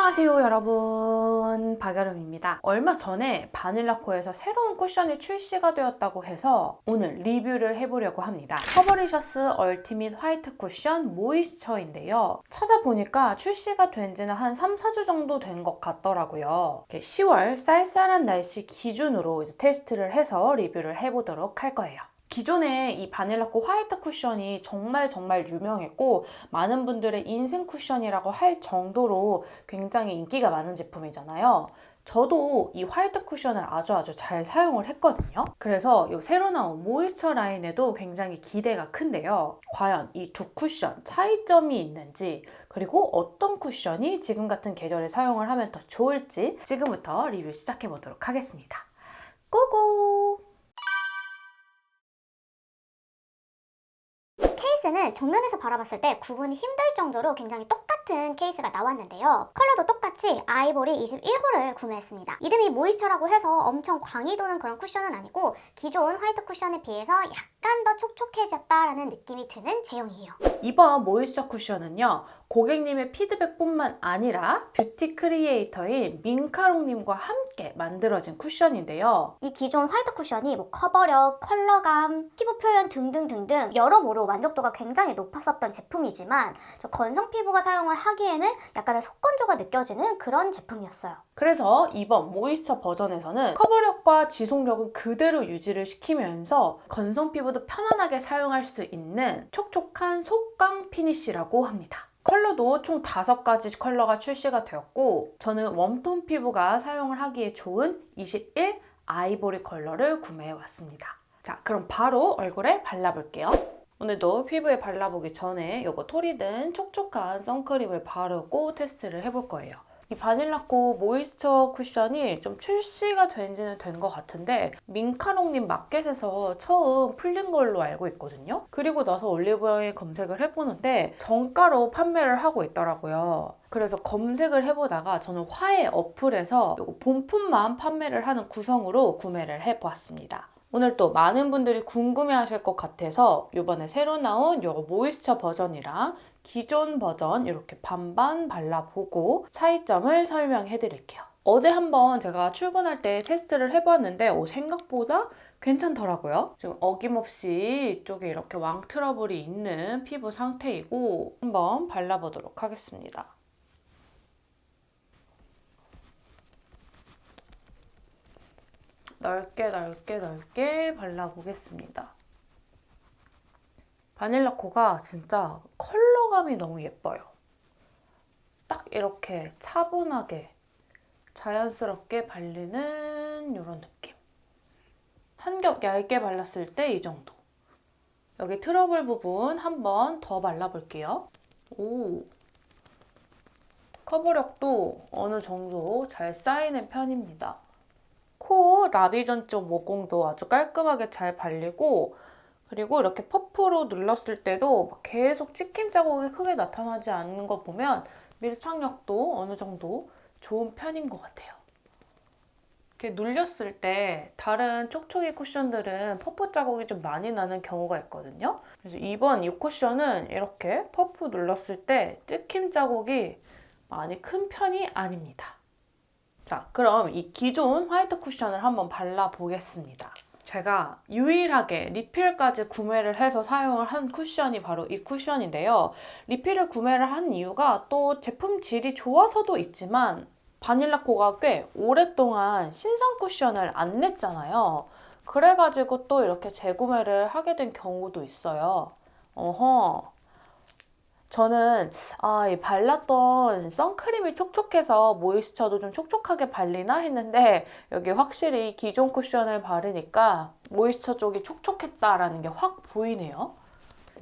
안녕하세요 여러분, 박여름입니다. 얼마 전에 바닐라코에서 새로운 쿠션이 출시가 되었다고 해서 오늘 리뷰를 해보려고 합니다. 커버리셔스 얼티밋 화이트 쿠션 모이스처인데요. 찾아보니까 출시가 된 지는 한 3-4주 정도 된 것 같더라고요. 10월 쌀쌀한 날씨 기준으로 이제 테스트를 해서 리뷰를 해보도록 할 거예요. 기존에 이 바닐라코 화이트 쿠션이 정말 유명했고 많은 분들의 인생 쿠션이라고 할 정도로 굉장히 인기가 많은 제품이잖아요. 저도 이 화이트 쿠션을 아주 잘 사용을 했거든요. 그래서 이 새로 나온 모이스처 라인에도 굉장히 기대가 큰데요. 과연 이 두 쿠션 차이점이 있는지, 그리고 어떤 쿠션이 지금 같은 계절에 사용을 하면 더 좋을지 지금부터 리뷰 시작해 보도록 하겠습니다. 고고! 케이스는 정면에서 바라봤을 때 구분이 힘들 정도로 굉장히 똑같은 케이스가 나왔는데요. 컬러도 똑같이 아이보리 21호를 구매했습니다. 이름이 모이스처라고 해서 엄청 광이 도는 그런 쿠션은 아니고 기존 화이트 쿠션에 비해서 약간 더 촉촉해졌다라는 느낌이 드는 제형이에요. 이번 모이스처 쿠션은요, 고객님의 피드백뿐만 아니라 뷰티 크리에이터인 민카롱님과 함께 만들어진 쿠션인데요. 이 기존 화이트 쿠션이 커버력, 컬러감, 피부 표현 등등등등 여러모로 만족도가 굉장히 높았었던 제품이지만 저 건성 피부가 사용을 하기에는 약간의 속건조가 느껴지는 그런 제품이었어요. 그래서 이번 모이스처 버전에서는 커버력과 지속력은 그대로 유지를 시키면서 건성 피부도 편안하게 사용할 수 있는 촉촉한 속광 피니쉬라고 합니다. 컬러도 총 5가지 컬러가 출시가 되었고, 저는 웜톤 피부가 사용을 하기에 좋은 21 아이보리 컬러를 구매해 왔습니다. 자, 그럼 바로 얼굴에 발라볼게요. 오늘도 피부에 발라보기 전에 이거 토리든 촉촉한 선크림을 바르고 테스트를 해볼 거예요. 이 바닐라코 모이스처 쿠션이 좀 출시가 된 지는 된 것 같은데 민카롱님 마켓에서 처음 풀린 걸로 알고 있거든요. 그리고 나서 올리브영에 검색을 해보는데 정가로 판매를 하고 있더라고요. 그래서 검색을 해보다가 저는 화해 어플에서 이거 본품만 판매를 하는 구성으로 구매를 해보았습니다. 오늘 또 많은 분들이 궁금해하실 것 같아서 이번에 새로 나온 이 모이스처 버전이랑 기존 버전 이렇게 반반 발라보고 차이점을 설명해 드릴게요. 어제 한번 제가 출근할 때 테스트를 해봤는데 생각보다 괜찮더라고요. 지금 어김없이 이쪽에 이렇게 왕 트러블이 있는 피부 상태이고 한번 발라보도록 하겠습니다. 넓게 발라보겠습니다. 바닐라코가 진짜 컬러감이 너무 예뻐요. 딱 이렇게 차분하게 자연스럽게 발리는 이런 느낌. 한 겹 얇게 발랐을 때 이 정도. 여기 트러블 부분 한 번 더 발라볼게요. 오, 커버력도 어느 정도 잘 쌓이는 편입니다. 코 나비존 쪽 모공도 아주 깔끔하게 잘 발리고, 그리고 이렇게 퍼프로 눌렀을 때도 계속 찍힘 자국이 크게 나타나지 않는 거 보면 밀착력도 어느 정도 좋은 편인 것 같아요. 이렇게 눌렸을 때 다른 촉촉이 쿠션들은 퍼프 자국이 좀 많이 나는 경우가 있거든요. 그래서 이번 이 쿠션은 이렇게 퍼프 눌렀을 때 찍힘 자국이 많이 큰 편이 아닙니다. 자, 그럼 이 기존 화이트 쿠션을 한번 발라보겠습니다. 제가 유일하게 리필까지 구매를 해서 사용을 한 쿠션이 바로 이 쿠션인데요. 리필을 구매를 한 이유가 또 제품 질이 좋아서도 있지만 바닐라코가 꽤 오랫동안 신상 쿠션을 안 냈잖아요. 그래가지고 또 이렇게 재구매를 하게 된 경우도 있어요. 저는 이 발랐던 선크림이 촉촉해서 모이스처도 좀 촉촉하게 발리나 했는데 여기 확실히 기존 쿠션을 바르니까 모이스처 쪽이 촉촉했다라는 게 확 보이네요.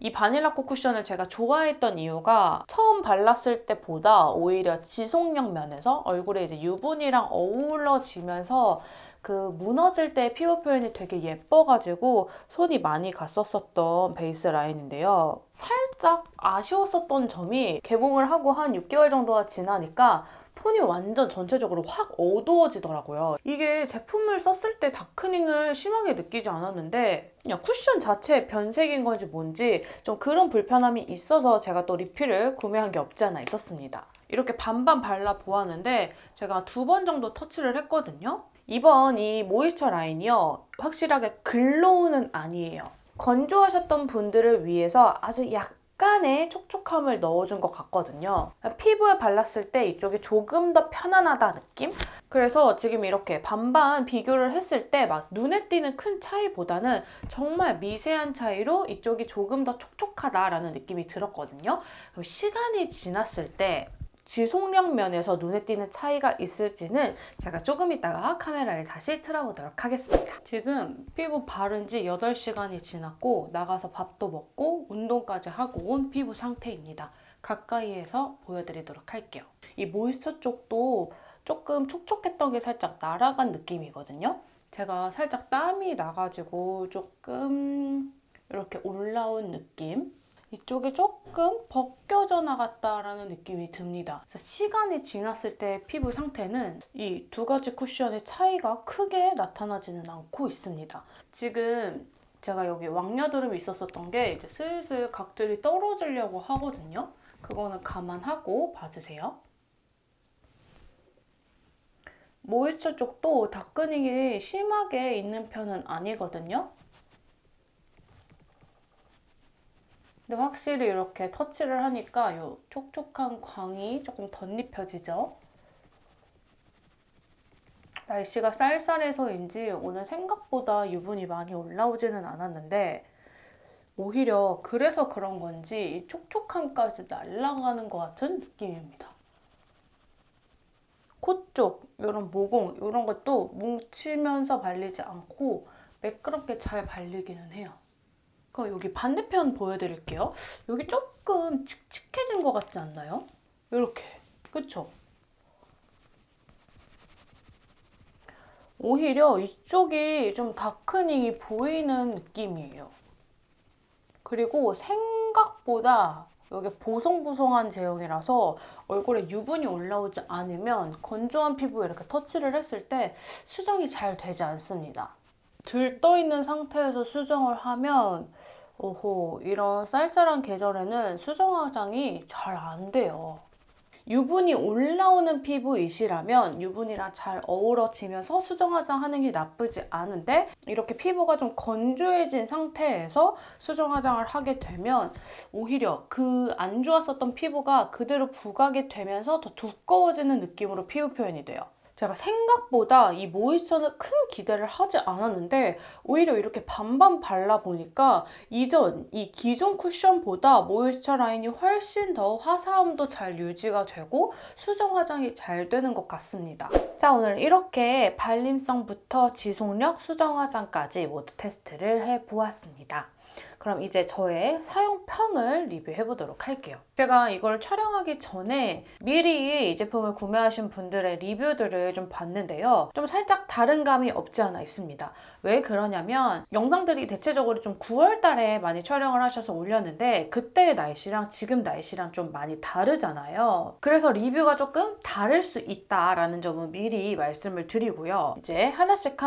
이 바닐라코 쿠션을 제가 좋아했던 이유가 처음 발랐을 때보다 오히려 지속력 면에서 얼굴에 이제 유분이랑 어우러지면서 그 무너질 때 피부 표현이 되게 예뻐가지고 손이 많이 갔었던 베이스 라인인데요. 살짝 아쉬웠었던 점이 개봉을 하고 한 6개월 정도가 지나니까 톤이 완전 전체적으로 확 어두워지더라고요. 이게 제품을 썼을 때 다크닝을 심하게 느끼지 않았는데 그냥 쿠션 자체의 변색인 건지 뭔지 좀 그런 불편함이 있어서 제가 또 리필을 구매한 게 없지 않아 있었습니다. 이렇게 반반 발라 보았는데 제가 2번 정도 터치를 했거든요. 이번 이 모이스처 라인이요. 확실하게 글로우는 아니에요. 건조하셨던 분들을 위해서 아주 약간의 촉촉함을 넣어준 것 같거든요. 피부에 발랐을 때 이쪽이 조금 더 편안하다 느낌? 그래서 지금 이렇게 반반 비교를 했을 때 막 눈에 띄는 큰 차이보다는 정말 미세한 차이로 이쪽이 조금 더 촉촉하다라는 느낌이 들었거든요. 그럼 시간이 지났을 때 지속력 면에서 눈에 띄는 차이가 있을지는 제가 조금 이따가 카메라를 다시 틀어보도록 하겠습니다. 지금 피부 바른 지 8시간이 지났고 나가서 밥도 먹고 운동까지 하고 온 피부 상태입니다. 가까이에서 보여드리도록 할게요. 이 모이스처 쪽도 조금 촉촉했던 게 살짝 날아간 느낌이거든요. 제가 살짝 땀이 나가지고 조금 이렇게 올라온 느낌? 이쪽이 조금 벗겨져 나갔다라는 느낌이 듭니다. 그래서 시간이 지났을 때 피부 상태는 이 2가지 쿠션의 차이가 크게 나타나지는 않고 있습니다. 지금 제가 여기 왕여드름이 있었던 게 이제 슬슬 각질이 떨어지려고 하거든요. 그거는 감안하고 봐주세요. 모이스처 쪽도 다크닝이 심하게 있는 편은 아니거든요. 근데 확실히 이렇게 터치를 하니까 이 촉촉한 광이 조금 덧입혀지죠. 날씨가 쌀쌀해서인지 오늘 생각보다 유분이 많이 올라오지는 않았는데 오히려 그래서 그런 건지 이 촉촉함까지 날아가는 것 같은 느낌입니다. 코 쪽, 이런 모공, 이런 것도 뭉치면서 발리지 않고 매끄럽게 잘 발리기는 해요. 그럼 여기 반대편 보여드릴게요. 여기 조금 칙칙해진 것 같지 않나요? 이렇게, 그쵸? 오히려 이쪽이 좀 다크닝이 보이는 느낌이에요. 그리고 생각보다 여기 보송보송한 제형이라서 얼굴에 유분이 올라오지 않으면 건조한 피부에 이렇게 터치를 했을 때 수정이 잘 되지 않습니다. 들떠있는 상태에서 수정을 하면 오호, 이런 쌀쌀한 계절에는 수정 화장이 잘 안 돼요. 유분이 올라오는 피부이시라면 유분이랑 잘 어우러지면서 수정 화장하는 게 나쁘지 않은데 이렇게 피부가 좀 건조해진 상태에서 수정 화장을 하게 되면 오히려 그 안 좋았었던 피부가 그대로 부각이 되면서 더 두꺼워지는 느낌으로 피부 표현이 돼요. 제가 생각보다 이 모이스처는 큰 기대를 하지 않았는데 오히려 이렇게 반반 발라보니까 이 기존 쿠션보다 모이스처 라인이 훨씬 더 화사함도 잘 유지가 되고 수정 화장이 잘 되는 것 같습니다. 자, 오늘 이렇게 발림성부터 지속력, 수정 화장까지 모두 테스트를 해보았습니다. 그럼 이제 저의 사용평을 리뷰해보도록 할게요. 제가 이걸 촬영하기 전에 미리 이 제품을 구매하신 분들의 리뷰들을 좀 봤는데요. 좀 살짝 다른 감이 없지 않아 있습니다. 왜 그러냐면 영상들이 대체적으로 좀 9월 달에 많이 촬영을 하셔서 올렸는데 그때의 날씨랑 지금 날씨랑 좀 많이 다르잖아요. 그래서 리뷰가 조금 다를 수 있다라는 점은 미리 말씀을 드리고요. 이제 하나씩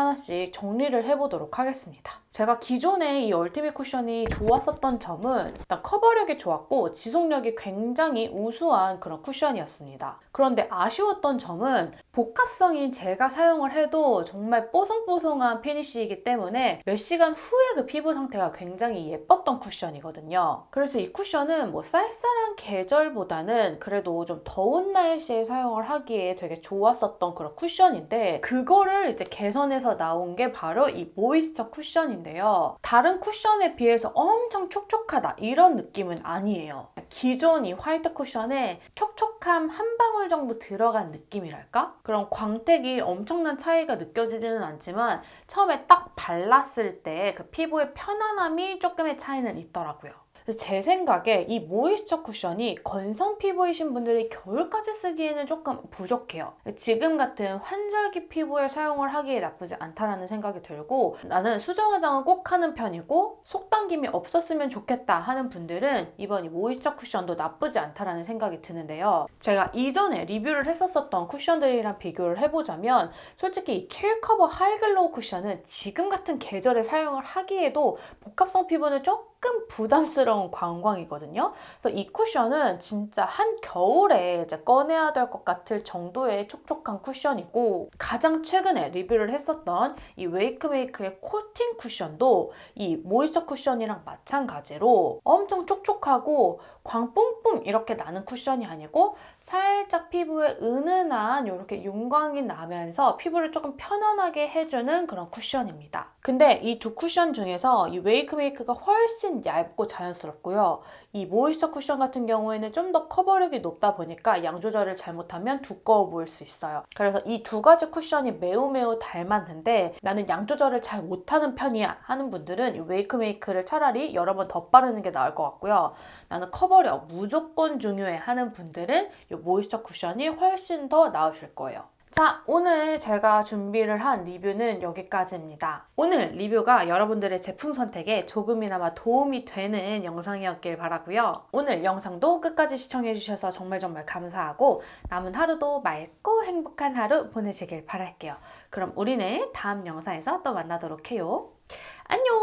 정리를 해보도록 하겠습니다. 제가 기존에 이 얼티밋 쿠션이 좋았었던 점은 일단 커버력이 좋았고 지속력이 굉장히 우수한 그런 쿠션이었습니다. 그런데 아쉬웠던 점은 복합성인 제가 사용을 해도 정말 뽀송뽀송한 피니쉬이기 때문에 몇 시간 후에 그 피부 상태가 굉장히 예뻤던 쿠션이거든요. 그래서 이 쿠션은 뭐 쌀쌀한 계절보다는 그래도 좀 더운 날씨에 사용을 하기에 되게 좋았었던 그런 쿠션인데 그거를 이제 개선해서 나온 게 바로 이 모이스처 쿠션인데요. 다른 쿠션에 비해서 엄청 촉촉하다 이런 느낌은 아니에요. 기존 이 화이트 쿠션에 촉촉함 한 방울 정도 들어간 느낌이랄까? 그런 광택이 엄청난 차이가 느껴지지는 않지만 처음에 딱 발랐을 때 그 피부의 편안함이 조금의 차이는 있더라고요. 제 생각에 이 모이스처 쿠션이 건성 피부이신 분들이 겨울까지 쓰기에는 조금 부족해요. 지금 같은 환절기 피부에 사용을 하기에 나쁘지 않다라는 생각이 들고 나는 수정 화장은 꼭 하는 편이고 속당김이 없었으면 좋겠다 하는 분들은 이번 이 모이스처 쿠션도 나쁘지 않다라는 생각이 드는데요. 제가 이전에 리뷰를 했었던 쿠션들이랑 비교를 해보자면 솔직히 이 킬커버 하이글로우 쿠션은 지금 같은 계절에 사용을 하기에도 복합성 피부는 조금 부담스러운 귀여운 광광이거든요. 그래서 이 쿠션은 진짜 한겨울에 이제 꺼내야 될 것 같을 정도의 촉촉한 쿠션이고, 가장 최근에 리뷰를 했었던 이 웨이크메이크의 코팅 쿠션도 이 모이스처 쿠션이랑 마찬가지로 엄청 촉촉하고 광 뿜뿜 이렇게 나는 쿠션이 아니고 살짝 피부에 은은한 이렇게 윤광이 나면서 피부를 조금 편안하게 해주는 그런 쿠션입니다. 근데 이 두 쿠션 중에서 이 웨이크메이크가 훨씬 얇고 자연스럽고요. 이 모이스처 쿠션 같은 경우에는 좀 더 커버력이 높다 보니까 양 조절을 잘못하면 두꺼워 보일 수 있어요. 그래서 이 두 가지 쿠션이 매우 닮았는데 나는 양 조절을 잘 못하는 편이야 하는 분들은 이 웨이크메이크를 차라리 여러 번 더 바르는 게 나을 것 같고요. 나는 커버력 무조건 중요해 하는 분들은 이 모이스처 쿠션이 훨씬 더 나으실 거예요. 자, 오늘 제가 준비를 한 리뷰는 여기까지입니다. 오늘 리뷰가 여러분들의 제품 선택에 조금이나마 도움이 되는 영상이었길 바라고요. 오늘 영상도 끝까지 시청해주셔서 정말 감사하고 남은 하루도 맑고 행복한 하루 보내시길 바랄게요. 그럼 우리는 다음 영상에서 또 만나도록 해요. 안녕!